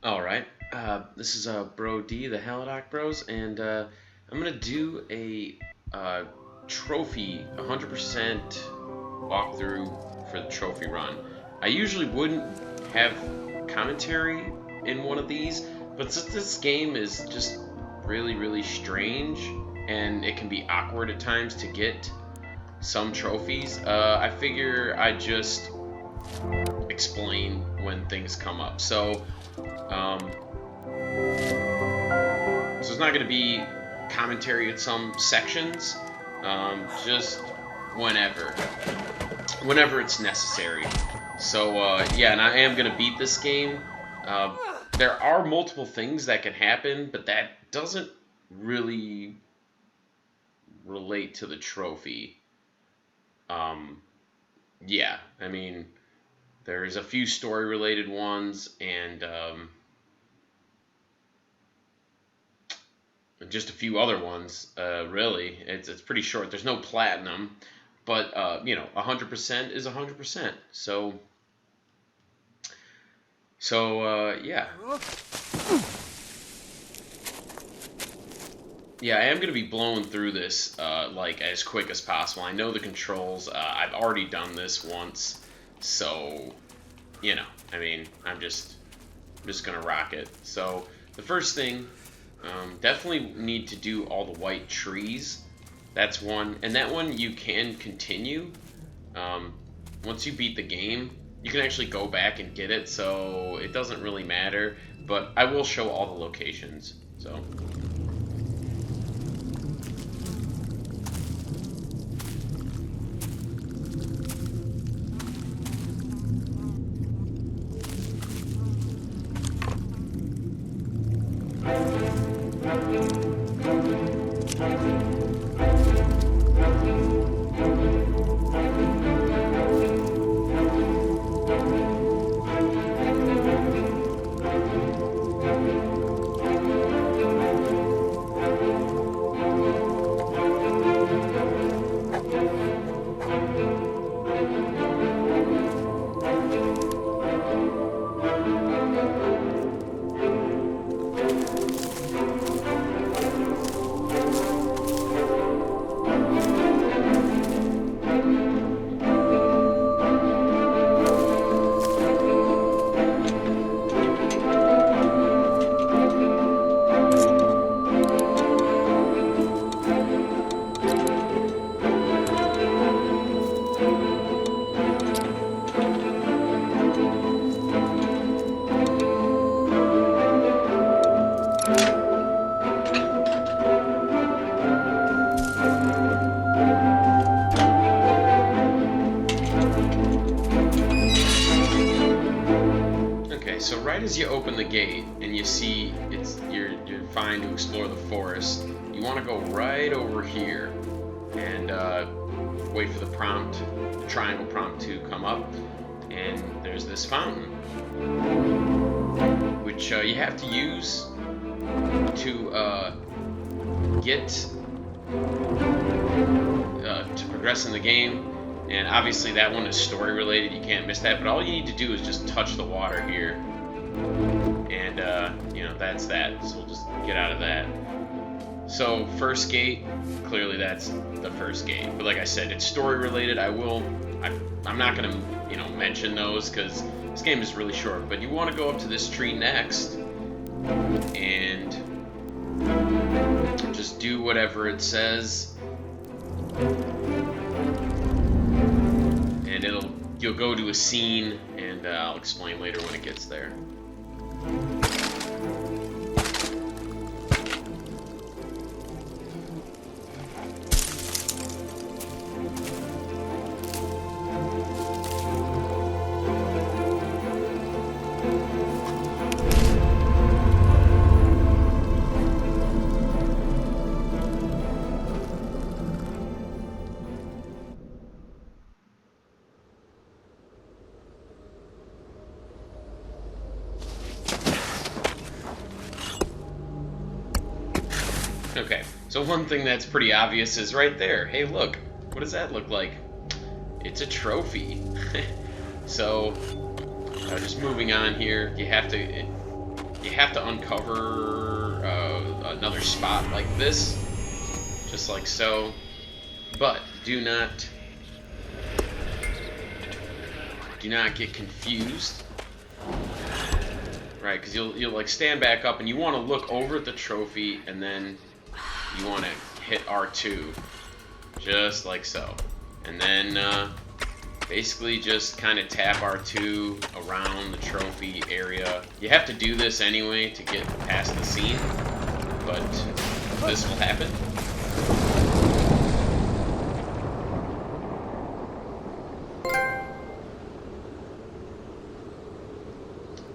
Alright, this is Bro D, the Haladoc Bros, and I'm gonna do a trophy 100% walkthrough for the trophy run. I usually wouldn't have commentary in one of these, but since this game is just really, really strange and it can be awkward at times to get some trophies, I figure I just explain when things come up. Um, so it's not going to be commentary at some sections, just whenever, whenever it's necessary. Yeah, and I am going to beat this game. Uh, there are multiple things that can happen, but that doesn't really relate to the trophy. Um, yeah, I mean, there's a few story related ones, and just a few other ones. Really, it's pretty short. There's no platinum, but 100% is 100%. Yeah, yeah. I am gonna be blowing through this like as quick as possible. I know the controls. I've already done this once, so I mean, I'm just gonna rock it. So the first thing, definitely need to do all the white trees. That's one, and that one you can continue. Um, Once you beat the game, you can actually go back and get it, so it doesn't really matter. But I will show all the locations. So. Okay, so right as you open the gate and you see you're fine to explore the forest, you want to go right over here and wait for the prompt, the triangle prompt to come up, and there's this fountain, which you have to use to get to progress in the game. And obviously that one is story related, you can't miss that, but all you need to do is just touch the water here, and that's that. So we'll just get out of that. So first gate, clearly that's the first gate, but like I said, it's story related. I'm not gonna mention those because this game is really short, but you want to go up to this tree next and just do whatever it says, and you'll go to a scene, and I'll explain later when it gets there. Okay, so one thing that's pretty obvious is right there. Hey, look, what does that look like? It's a trophy. So, just moving on here, you have to you have to uncover another spot like this, just like so. But do not get confused, right? Because you'll like stand back up and you want to look over at the trophy, and then you want to hit R2, just like so, and then basically just kind of tap R2 around the trophy area. You have to do this anyway to get past the scene, but this will happen.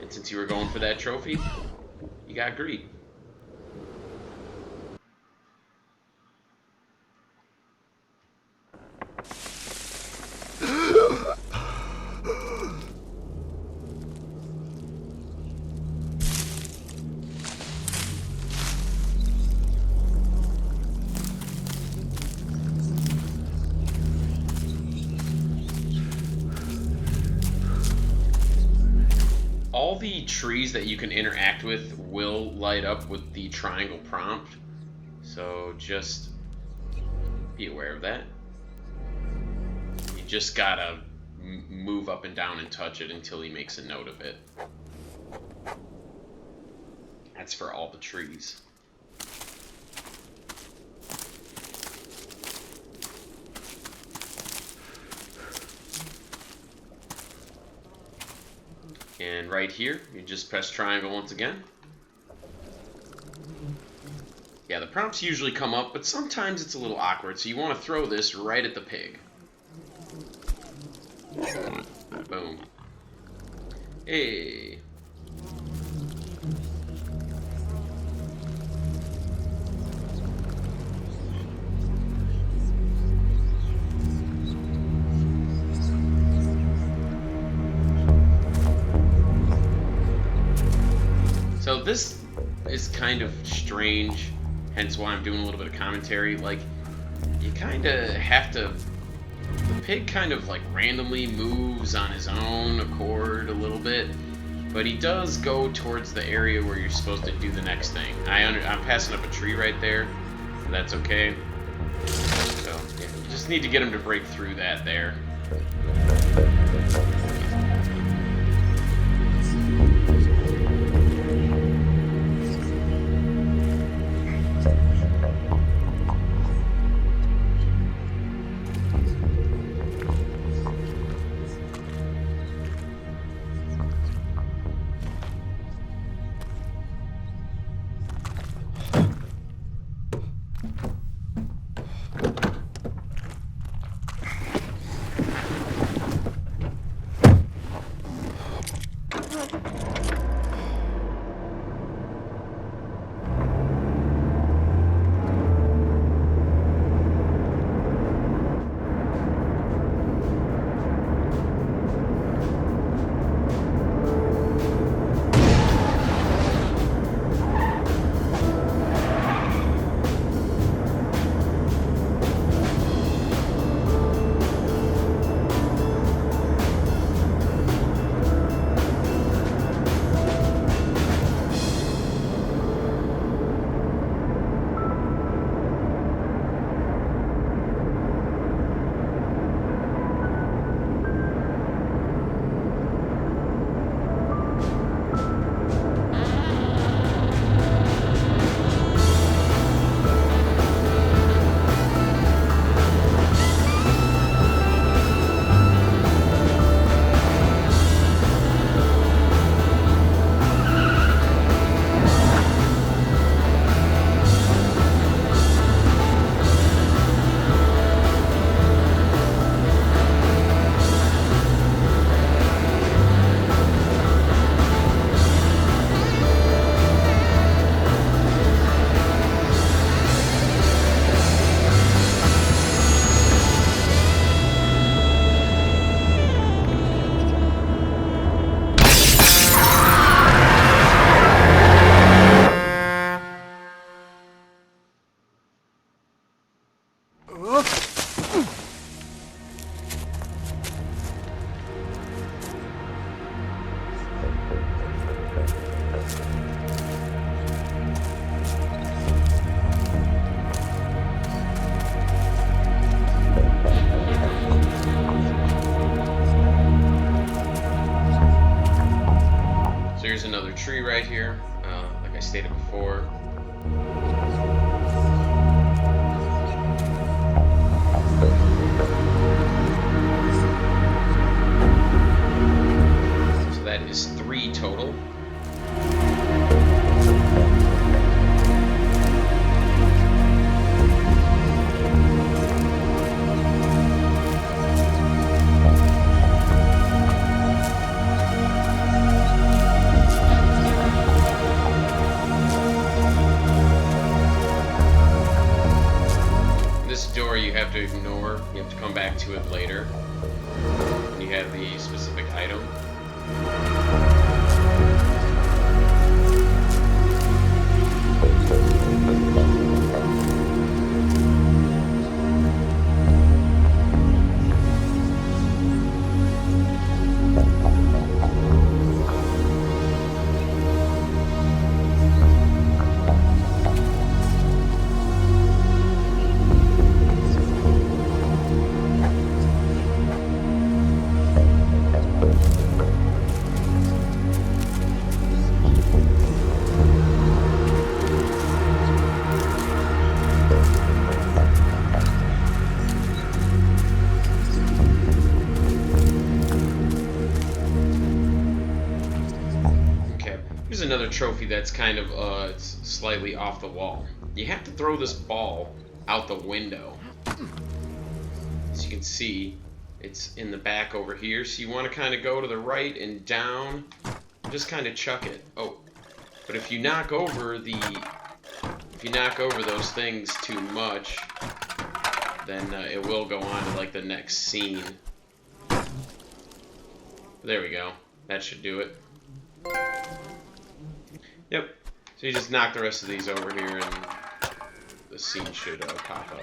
And since you were going for that trophy, you got greed. All the trees that you can interact with will light up with the triangle prompt, so just be aware of that. You just gotta move up and down and touch it until he makes a note of it. That's for all the trees. And right here, you just press triangle once again. Yeah, the prompts usually come up, but sometimes it's a little awkward, so you want to throw this right at the pig. Boom. Hey. So this is kind of strange, hence why I'm doing a little bit of commentary. Like, you kind of have to... The pig kind of like randomly moves on his own accord a little bit, but he does go towards the area where you're supposed to do the next thing. I'm passing up a tree right there, so that's okay. So yeah, you just need to get him to break through that there. tree right here, like I stated before. So that is 3 total. This door you have to ignore. You have to come back to it later when you have the specific item. Here's another trophy that's kind of it's slightly off the wall. You have to throw this ball out the window. As you can see, it's in the back over here. So you want to kind of go to the right and down, just kind of chuck it. Oh, but if you knock over those things too much, then it will go on to like the next scene. There we go. That should do it. Yep. So you just knock the rest of these over here and the scene should pop up.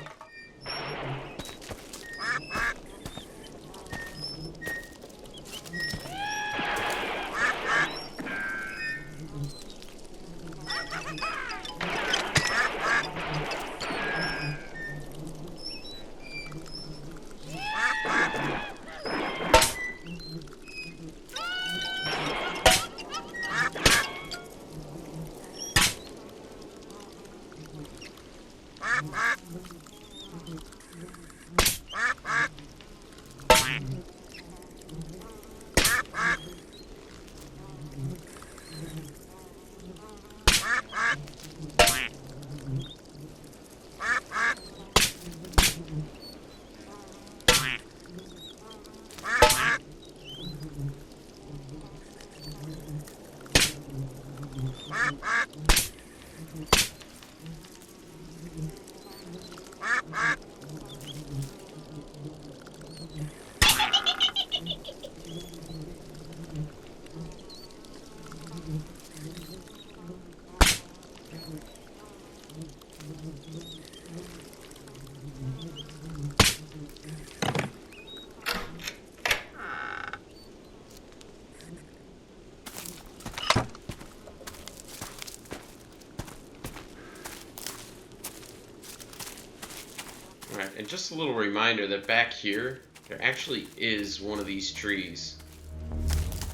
Alright, and just a little reminder that back here, there actually is one of these trees.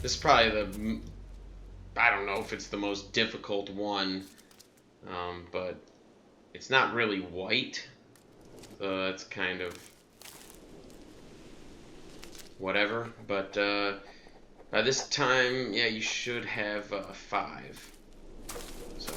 This is probably the, I don't know if it's the most difficult one, but it's not really white, so that's kind of whatever. But by this time, yeah, you should have 5. So.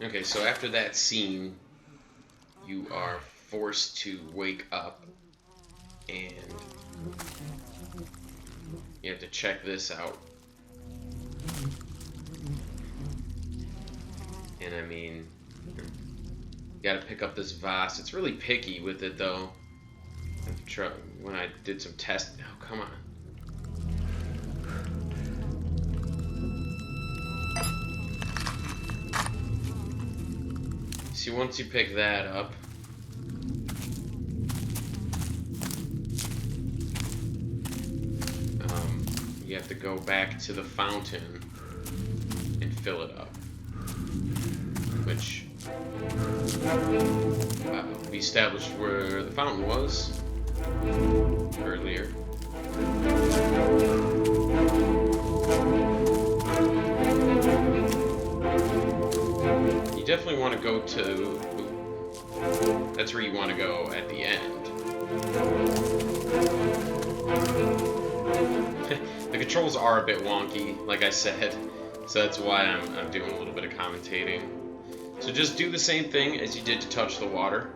Okay, so after that scene, you are forced to wake up and you have to check this out. And I mean, you gotta pick up this vase. It's really picky with it though. When I did some tests. Oh, come on. See, once you pick that up, you have to go back to the fountain and fill it up. Which we established where the fountain was earlier. You definitely want to go to... That's where you want to go at the end. The controls are a bit wonky, like I said, so that's why I'm doing a little bit of commentating. So just do the same thing as you did to touch the water.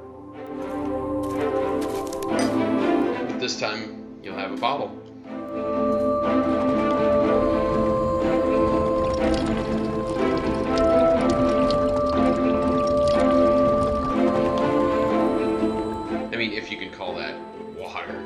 But this time, you'll have a bottle. I mean, if you can call that water.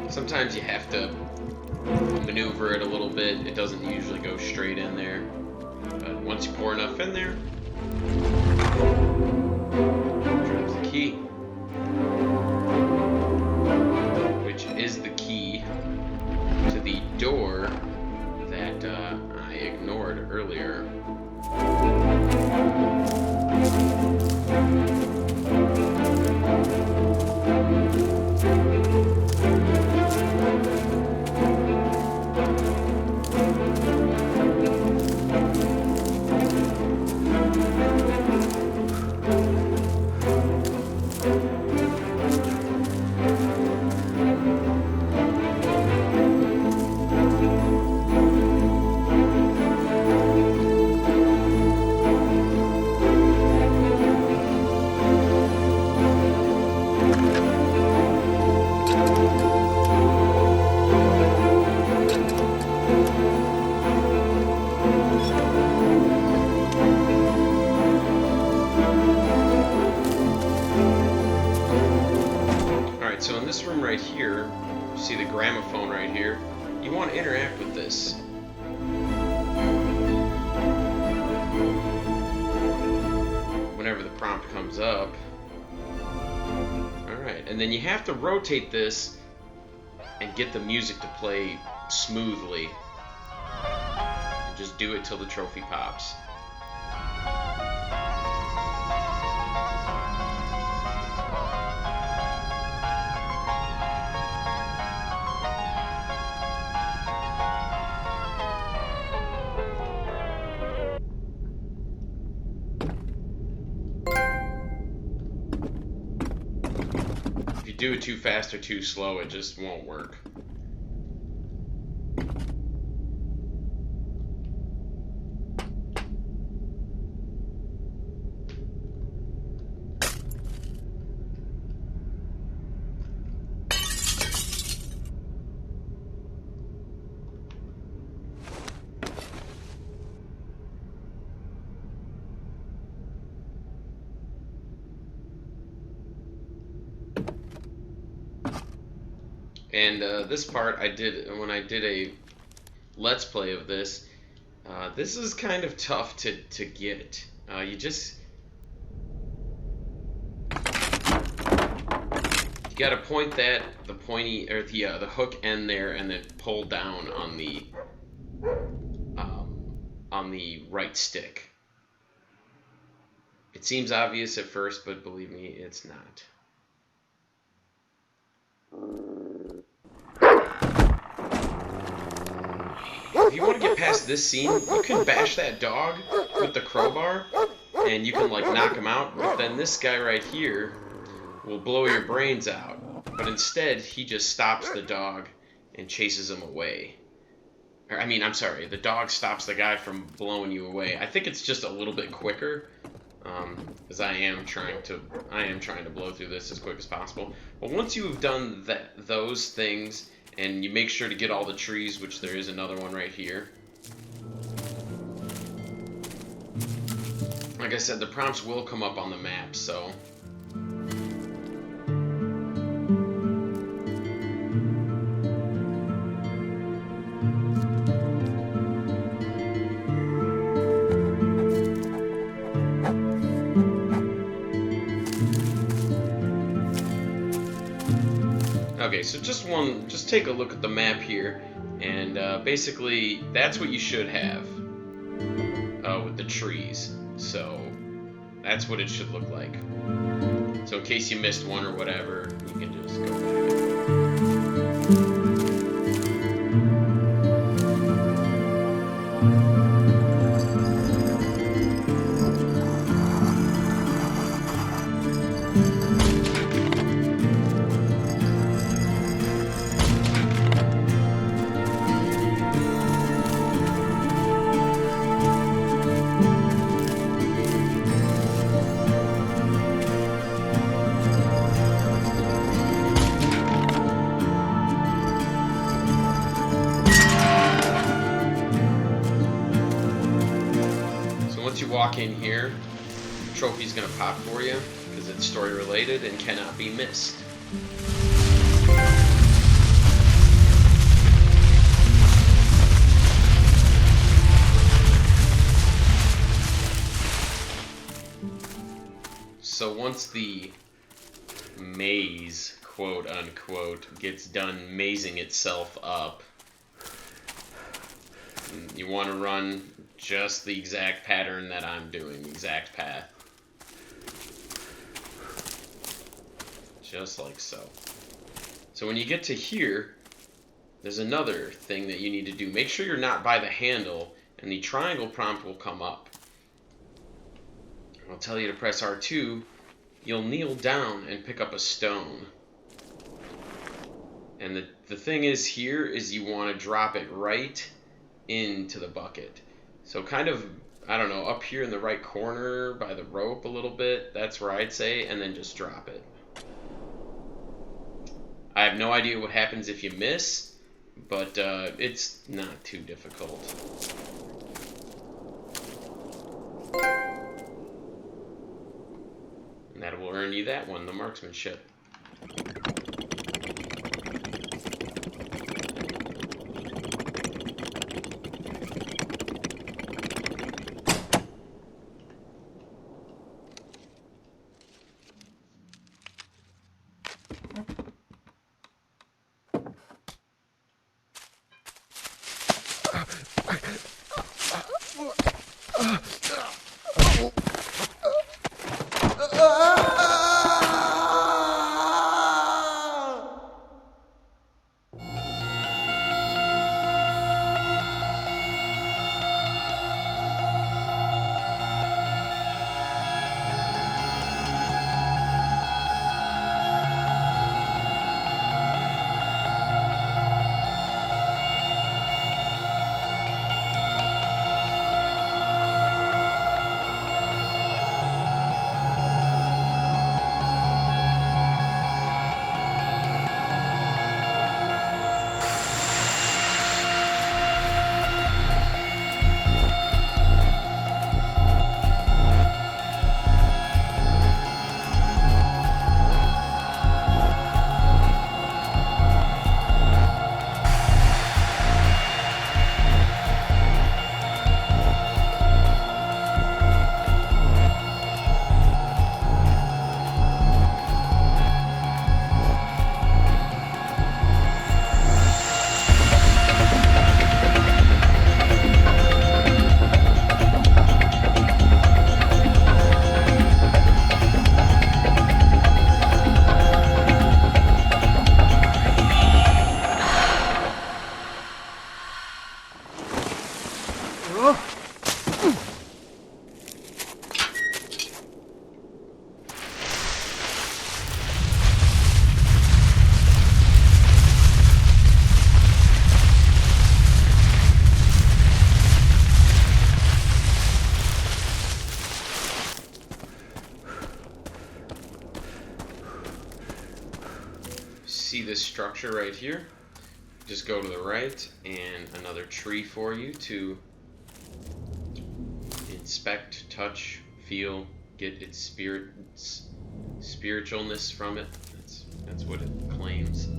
Sometimes you have to maneuver it a little bit. It doesn't usually go straight in there. But once you pour enough in there, drops the key. Which is the key to the door that I ignored earlier. So in this room right here, you see the gramophone right here, you want to interact with this. Whenever the prompt comes up. Alright, and then you have to rotate this and get the music to play smoothly. And just do it till the trophy pops. Do it too fast or too slow, it just won't work. And this part I did when I did a Let's Play of this. This is kind of tough to get. You gotta point the pointy or the hook end there, and then pull down on the on the right stick. It seems obvious at first, but believe me, it's not. If you want to get past this scene, you can bash that dog with the crowbar, and you can like knock him out, but then this guy right here will blow your brains out. But instead, he just stops the dog and chases him away. I'm sorry, the dog stops the guy from blowing you away. I think it's just a little bit quicker, because I am trying to blow through this as quick as possible. But once you have done those things, and you make sure to get all the trees, which there is another one right here. Like I said, the prompts will come up on the map, so... Okay, so just take a look at the map here, and basically that's what you should have with the trees. So that's what it should look like. So in case you missed one or whatever, you can just go back. Once you walk in here, the trophy's going to pop for you because it's story related and cannot be missed. So once the maze, quote unquote, gets done mazing itself up, you want to run just the exact pattern that I'm doing, the exact path. Just like so. So when you get to here, there's another thing that you need to do. Make sure you're not by the handle, and the triangle prompt will come up. I'll tell you to press R2. You'll kneel down and pick up a stone. And the thing is here is you want to drop it right into the bucket. So kind of, I don't know, up here in the right corner by the rope a little bit, that's where I'd say, and then just drop it. I have no idea what happens if you miss, but it's not too difficult. And that will earn you that one, the marksmanship. see this structure right here, just go to the right, and another tree for you to inspect, touch, feel, get its spiritualness from it. That's what it claims.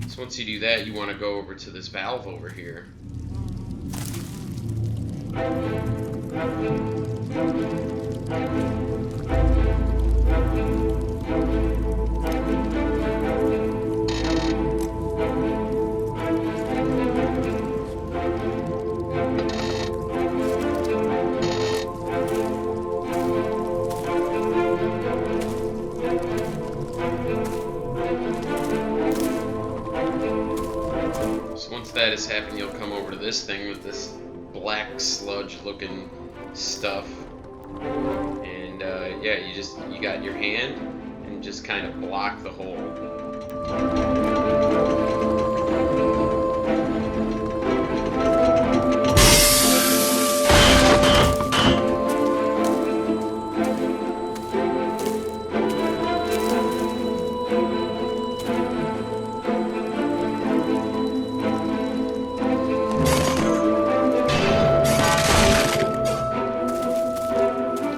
So once you do that, you want to go over to this valve over here. Once that has happened, you'll come over to this thing with this black sludge looking stuff, and yeah, you got your hand and just kind of block the hole.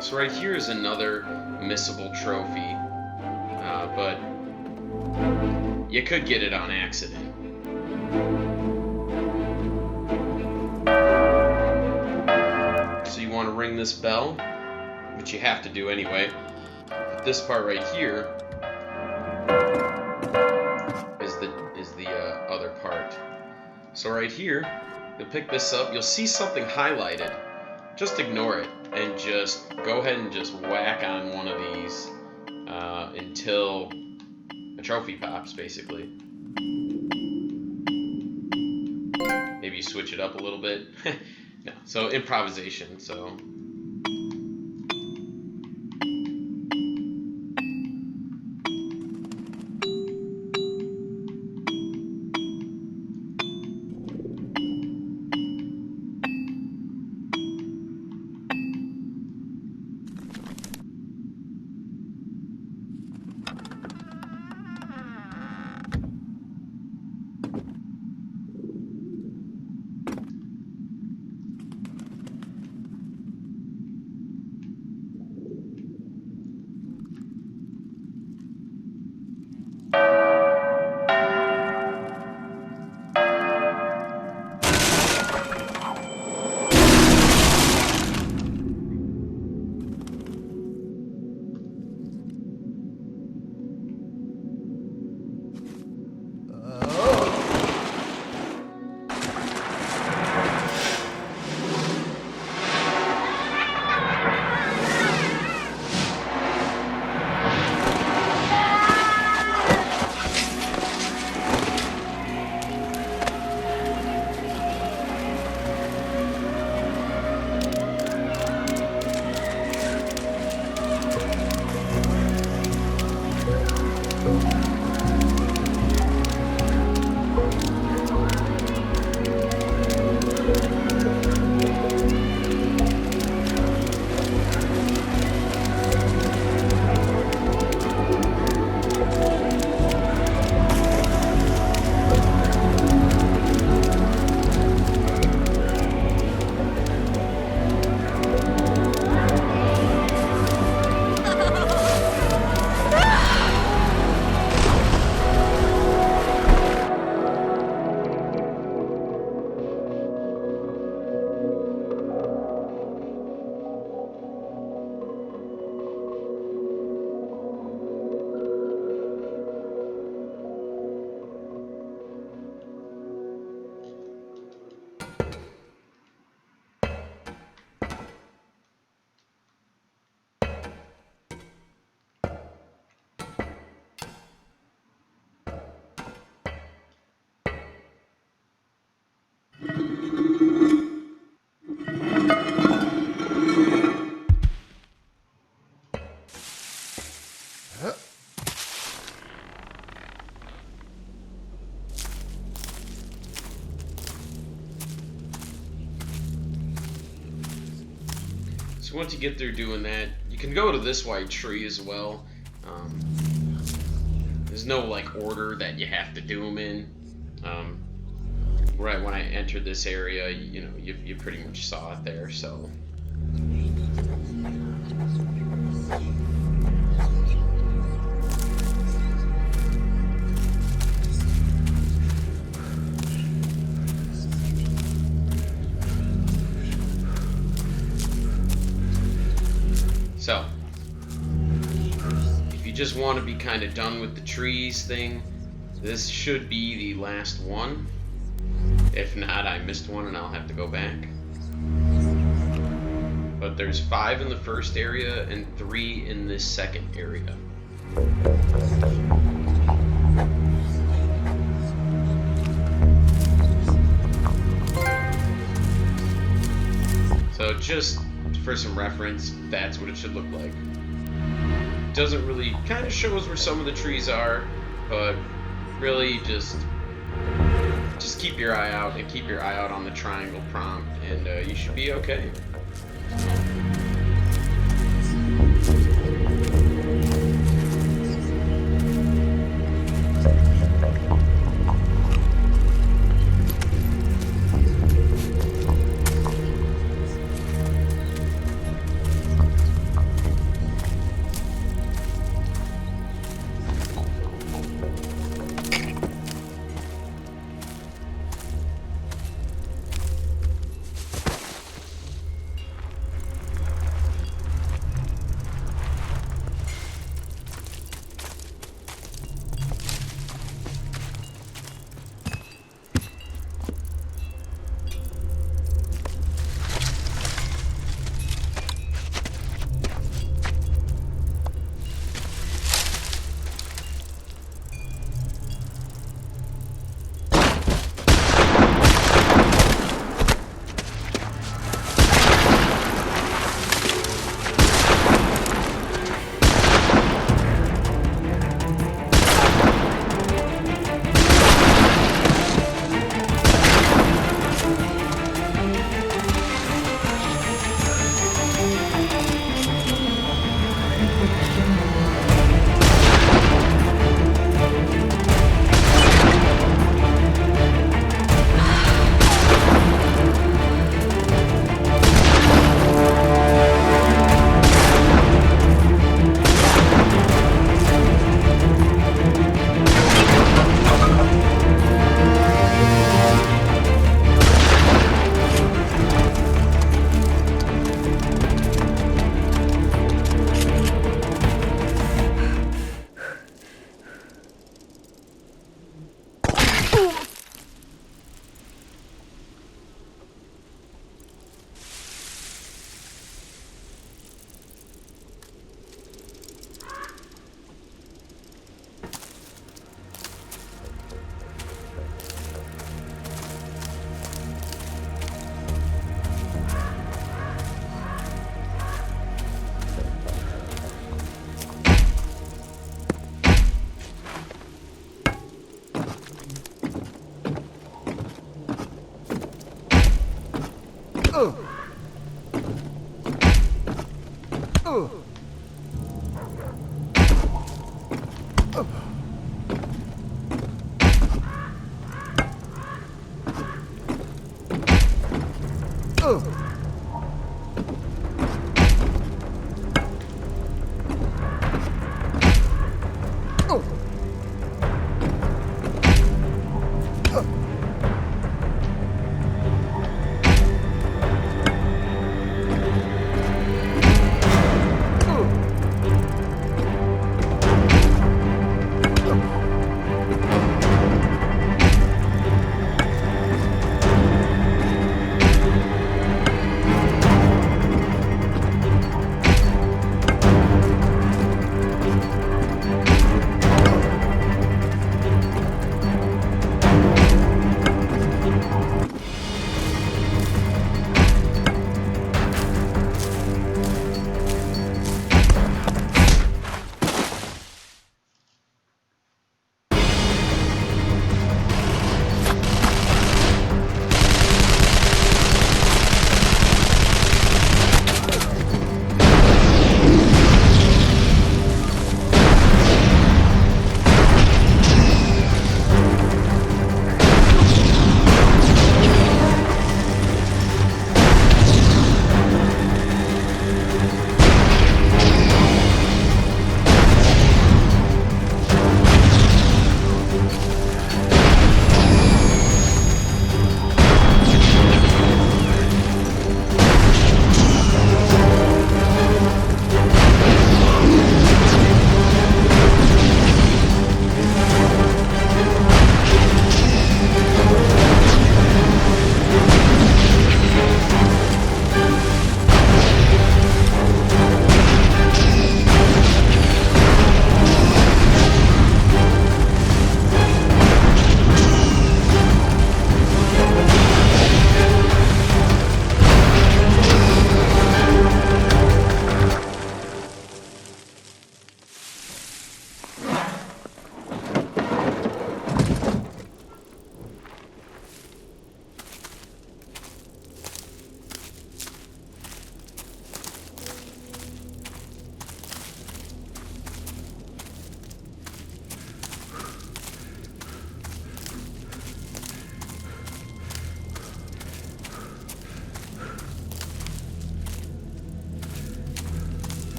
So right here is another missable trophy, but you could get it on accident. So you want to ring this bell, which you have to do anyway. But this part right here is the other part. So right here, you'll pick this up. You'll see something highlighted. Just ignore it and just go ahead and just whack on one of these until a trophy pops, basically. Maybe you switch it up a little bit. No, so improvisation. So. So once you get through doing that, you can go to this white tree as well. There's no like order that you have to do them in. Right when I entered this area, you know, you pretty much saw it there. So. So, if you just want to be kind of done with the trees thing, this should be the last one. If not, I missed one and I'll have to go back. But there's 5 in the first area and 3 in this second area. So just for some reference, that's what it should look like. Doesn't really, kind of shows where some of the trees are, but really just keep your eye out and keep your eye out on the triangle prompt, and you should be okay.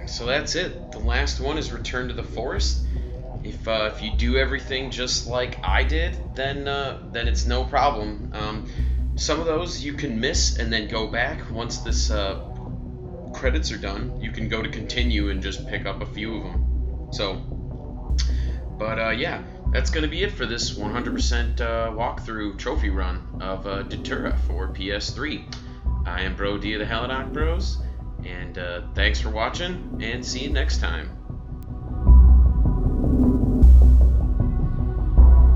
So that's it. The last one is Return to the Forest. If you do everything just like I did, then it's no problem. Some of those you can miss and then go back once this credits are done. You can go to continue and just pick up a few of them. So, but yeah, that's gonna be it for this 100% walkthrough trophy run of Datura for PS3. I am Bro D of the Helidoc Bros. And thanks for watching, and see you next time.